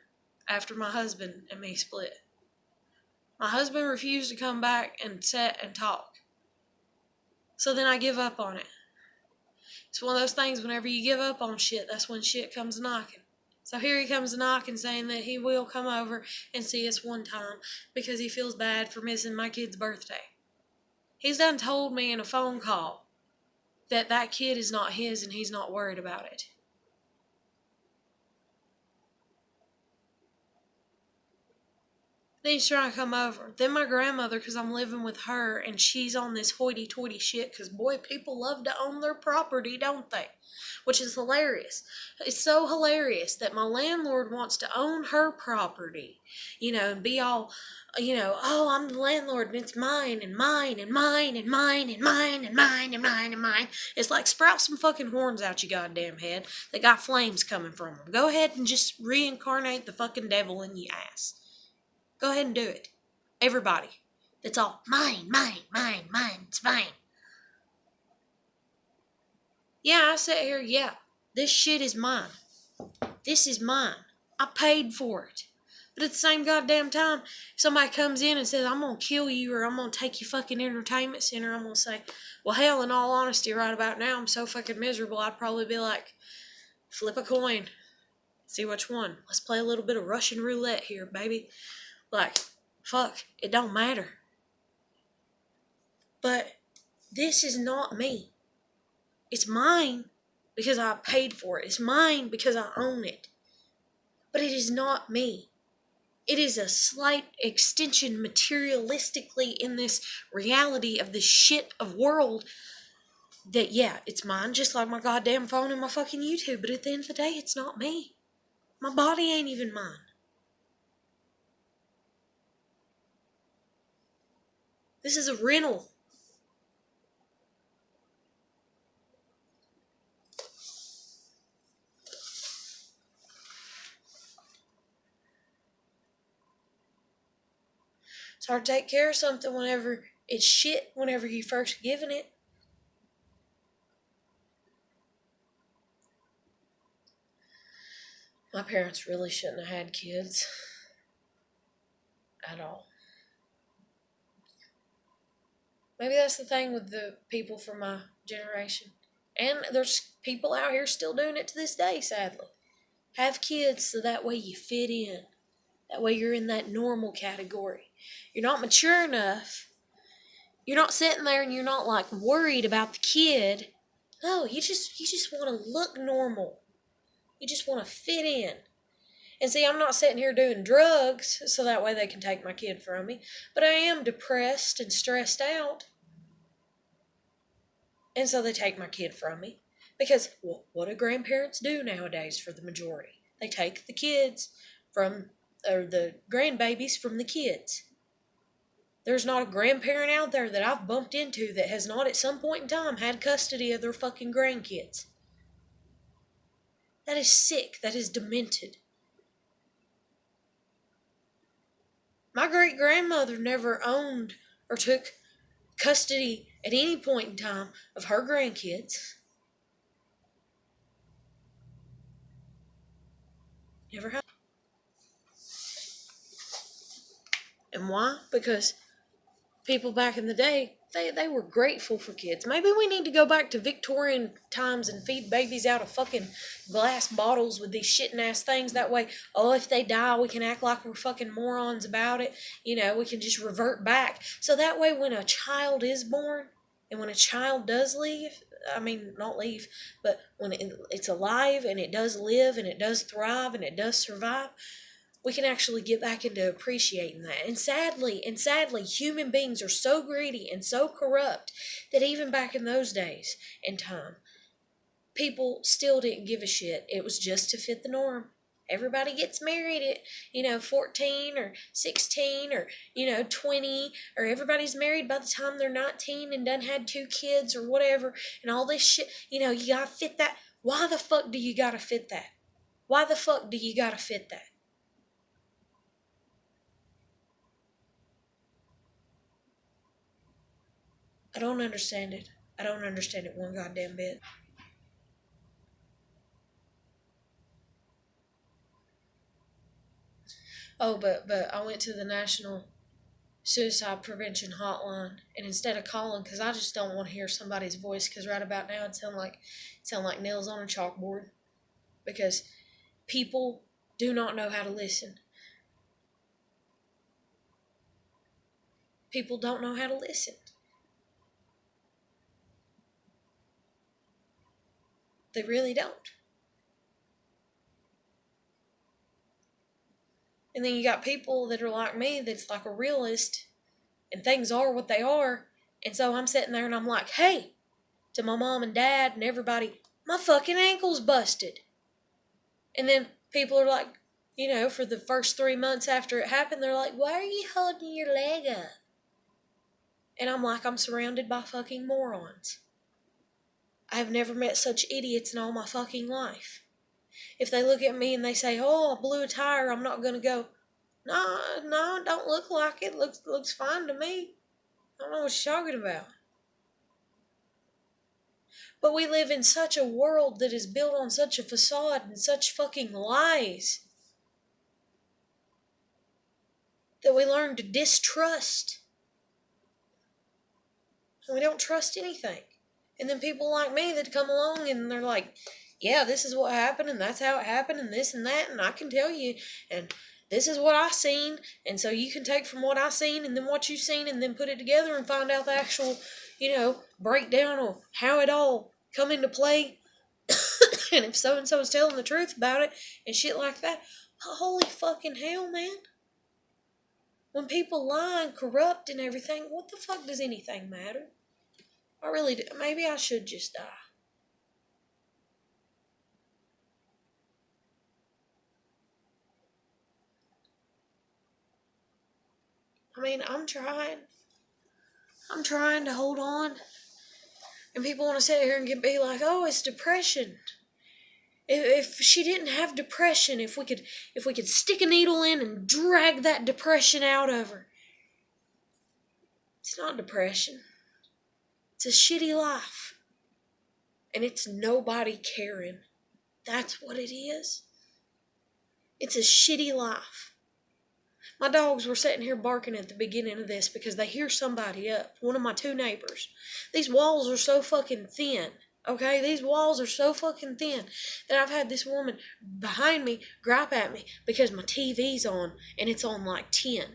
after my husband and me split. My husband refused to come back and sit and talk. So then I give up on it. It's one of those things, whenever you give up on shit, that's when shit comes knocking. So here he comes knocking, saying that he will come over and see us one time because he feels bad for missing my kid's birthday. He's done told me in a phone call that that kid is not his and he's not worried about it. Then he's trying to come over. Then my grandmother, because I'm living with her, and she's on this hoity-toity shit, because boy, people love to own their property, don't they? Which is hilarious. It's so hilarious that my landlord wants to own her property, and be all, oh, I'm the landlord, and it's mine, and mine, and mine, and mine, and mine, and mine, and mine, and mine. It's like, sprout some fucking horns out your goddamn head. They got flames coming from them. Go ahead and just reincarnate the fucking devil in your ass. Go ahead and do it. Everybody. It's all mine, it's mine. Yeah, I sit here, yeah, this shit is mine. This is mine. I paid for it. But at the same goddamn time, if somebody comes in and says, I'm going to kill you or I'm going to take your fucking entertainment center, I'm going to say, well, hell, in all honesty, right about now, I'm so fucking miserable, I'd probably be like, flip a coin. See which one. Let's play a little bit of Russian roulette here, baby. Like, fuck, it don't matter. But this is not me. It's mine because I paid for it. It's mine because I own it. But it is not me. It is a slight extension materialistically in this reality of this shit of world that, yeah, it's mine just like my goddamn phone and my fucking YouTube. But at the end of the day, it's not me. My body ain't even mine. This is a rental. It's hard to take care of something whenever it's shit, whenever you first given it. My parents really shouldn't have had kids. At all. Maybe that's the thing with the people from my generation. And there's people out here still doing it to this day, sadly. Have kids so that way you fit in. That way you're in that normal category. You're not mature enough. You're not sitting there and you're not like worried about the kid. No, you just want to look normal. You just want to fit in. And see, I'm not sitting here doing drugs so that way they can take my kid from me, but I am depressed and stressed out. And so they take my kid from me. Because what do grandparents do nowadays for the majority? They take the kids from, or the grandbabies from the kids. There's not a grandparent out there that I've bumped into that has not at some point in time had custody of their fucking grandkids. That is sick. That is demented. My great-grandmother never owned or took custody at any point in time of her grandkids. Never had. And why? Because people back in the day, they were grateful for kids. Maybe we need to go back to Victorian times and feed babies out of fucking glass bottles with these shitting ass things. That way, if they die, we can act like we're fucking morons about it. We can just revert back. So that way, when a child is born and when a child does leave, not leave, but when it's alive and it does live and it does thrive and it does survive, we can actually get back into appreciating that. And sadly, human beings are so greedy and so corrupt that even back in those days and time, people still didn't give a shit. It was just to fit the norm. Everybody gets married at, 14 or 16 or, 20, or everybody's married by the time they're 19 and done had 2 kids or whatever, and all this shit. You gotta fit that. Why the fuck do you gotta fit that? Why the fuck do you gotta fit that? I don't understand it. I don't understand it one goddamn bit. Oh, but I went to the National Suicide Prevention Hotline, and instead of calling, because I just don't want to hear somebody's voice, because right about now it sound like nails on a chalkboard, because people do not know how to listen. People don't know how to listen. They really don't. And then you got people that are like me that's like a realist and things are what they are. And so I'm sitting there and I'm like, hey, to my mom and dad and everybody, my fucking ankle's busted. And then people are like, for the first 3 months after it happened, they're like, why are you holding your leg up? And I'm like, I'm surrounded by fucking morons. I have never met such idiots in all my fucking life. If they look at me and they say, I blew a tire, I'm not going to go, no, it don't look like it. Looks fine to me. I don't know what you're talking about. But we live in such a world that is built on such a facade and such fucking lies that we learn to distrust. And we don't trust anything. And then people like me that come along and they're like, yeah, this is what happened and that's how it happened and this and that, and I can tell you, and this is what I seen, and so you can take from what I seen and then what you seen and then put it together and find out the actual, breakdown of how it all come into play. And if so-and-so is telling the truth about it and shit like that, holy fucking hell, man. When people lie and corrupt and everything, what the fuck does anything matter? I really do. Maybe I should just die. I'm trying. I'm trying to hold on. And people want to sit here and be like, oh, it's depression. If she didn't have depression, if we could stick a needle in and drag that depression out of her. It's not depression. It's a shitty life. And it's nobody caring. That's what it is. It's a shitty life. My dogs were sitting here barking at the beginning of this because they hear somebody up. One of my 2 neighbors. These walls are so fucking thin. Okay, these walls are so fucking thin that I've had this woman behind me gripe at me because my TV's on and it's on like 10.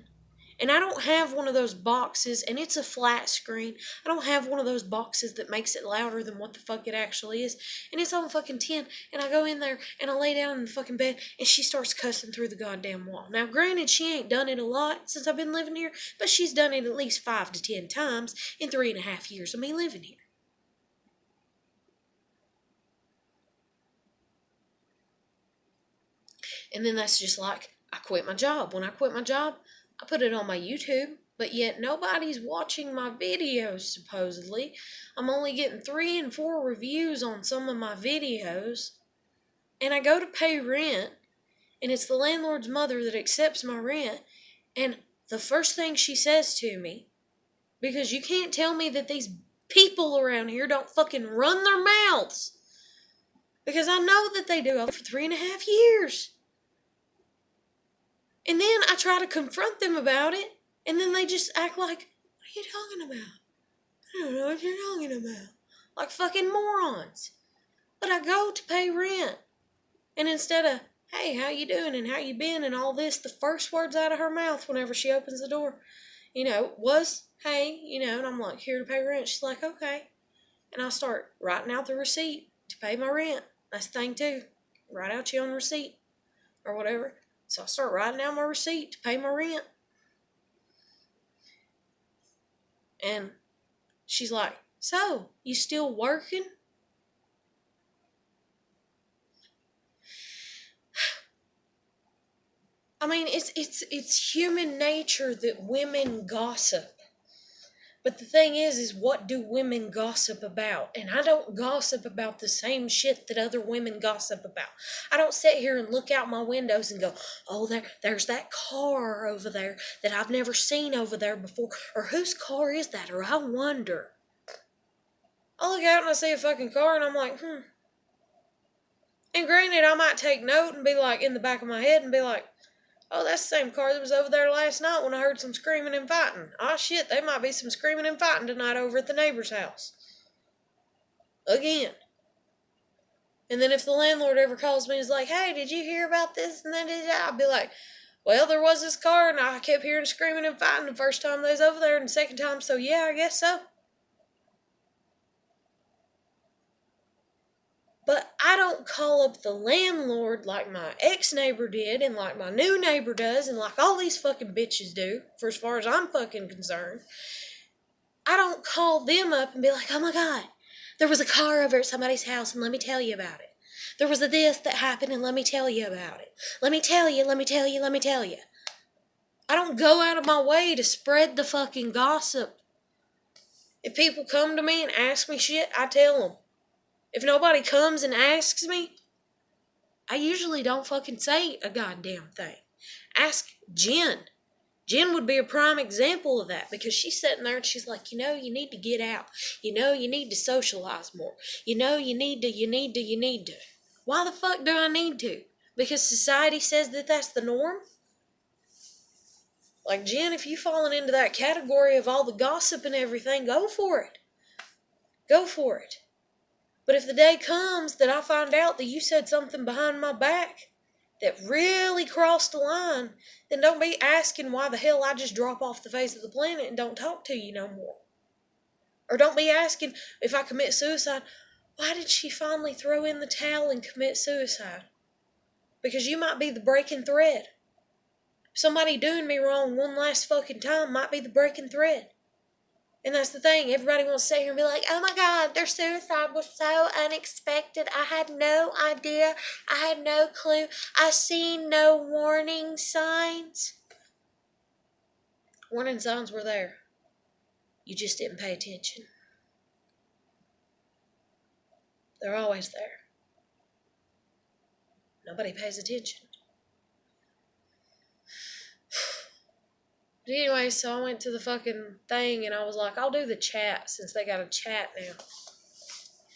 And I don't have one of those boxes, and it's a flat screen. I don't have one of those boxes that makes it louder than what the fuck it actually is. And it's on fucking 10. And I go in there and I lay down in the fucking bed and she starts cussing through the goddamn wall. Now, granted, she ain't done it a lot since I've been living here, but she's done it at least 5 to 10 times in 3.5 years of me living here. And then that's just like, I quit my job. When I quit my job, I put it on my YouTube, but yet nobody's watching my videos, supposedly. I'm only getting 3 and 4 reviews on some of my videos. And I go to pay rent, and it's the landlord's mother that accepts my rent. And the first thing she says to me, because you can't tell me that these people around here don't fucking run their mouths. Because I know that they do. For 3.5 years. And then I try to confront them about it, and then they just act like, what are you talking about? I don't know what you're talking about. Like fucking morons. But I go to pay rent, and instead of, hey, how you doing and how you been and all this, the first words out of her mouth whenever she opens the door, was, hey, and I'm like, here to pay rent. She's like, okay. And I start writing out the receipt to pay my rent. That's the thing too. Write out your own receipt or whatever. So I start writing out my receipt to pay my rent. And she's like, so, you still working? I mean, it's human nature that women gossip. But the thing is what do women gossip about? And I don't gossip about the same shit that other women gossip about. I don't sit here and look out my windows and go, oh, there's that car over there that I've never seen over there before. Or whose car is that? Or I wonder. I look out and I see a fucking car and I'm like, And granted, I might take note and be like, in the back of my head and be like, oh, that's the same car that was over there last night when I heard some screaming and fighting. Oh, shit, there might be some screaming and fighting tonight over at the neighbor's house. Again. And then if the landlord ever calls me and is like, hey, did you hear about this? And then I'll be like, well, there was this car and I kept hearing screaming and fighting the first time they was over there and the second time, so yeah, I guess so. But I don't call up the landlord like my ex-neighbor did and like my new neighbor does and like all these fucking bitches do, for as far as I'm fucking concerned. I don't call them up and be like, oh my God, there was a car over at somebody's house and let me tell you about it. There was a this that happened and let me tell you about it. Let me tell you. I don't go out of my way to spread the fucking gossip. If people come to me and ask me shit, I tell them. If nobody comes and asks me, I usually don't fucking say a goddamn thing. Ask Jen. Jen would be a prime example of that because she's sitting there and she's like, you need to get out. You need to socialize more. You need to. Why the fuck do I need to? Because society says that that's the norm? Like, Jen, if you've fallen into that category of all the gossip and everything, go for it. Go for it. But if the day comes that I find out that you said something behind my back that really crossed the line, then don't be asking why the hell I just drop off the face of the planet and don't talk to you no more. Or don't be asking if I commit suicide, why did she finally throw in the towel and commit suicide? Because you might be the breaking thread. Somebody doing me wrong one last fucking time might be the breaking thread. And that's the thing. Everybody wants to sit here and be like, oh my God, their suicide was so unexpected. I had no idea. I had no clue. I seen no warning signs. Warning signs were there. You just didn't pay attention. They're always there. Nobody pays attention. But anyway, so I went to the fucking thing and I was like, I'll do the chat since they got a chat now.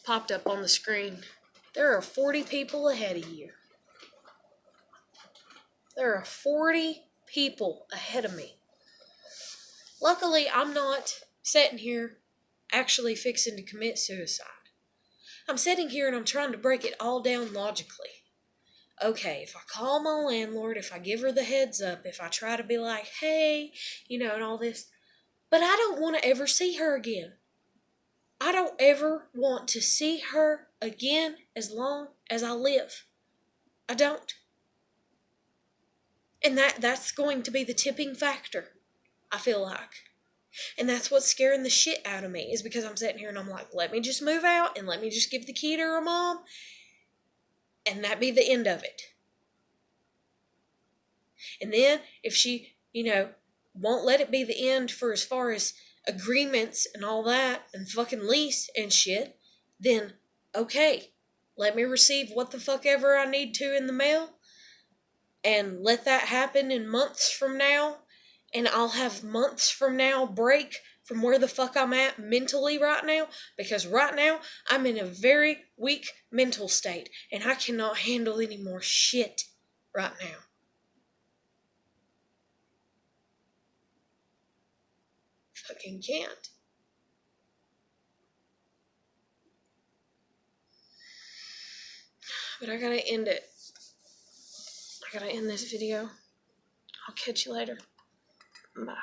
Popped up on the screen. There are 40 people ahead of you. There are 40 people ahead of me. Luckily, I'm not sitting here actually fixing to commit suicide. I'm sitting here and I'm trying to break it all down logically. Okay, if I call my landlord, if I give her the heads up, if I try to be like, hey, and all this, but I don't want to ever see her again. I don't ever want to see her again as long as I live. I don't. And that's going to be the tipping factor, I feel like. And that's what's scaring the shit out of me, is because I'm sitting here and I'm like, let me just move out and let me just give the key to her mom, and that be the end of it. And then if she, won't let it be the end for as far as agreements and all that and fucking lease and shit, then okay, let me receive what the fuck ever I need to in the mail, and let that happen in months from now, and I'll have months from now break from where the fuck I'm at mentally right now, because right now I'm in a very weak mental state and I cannot handle any more shit right now. Fucking can't. But I gotta end it. I gotta end this video. I'll catch you later. Bye.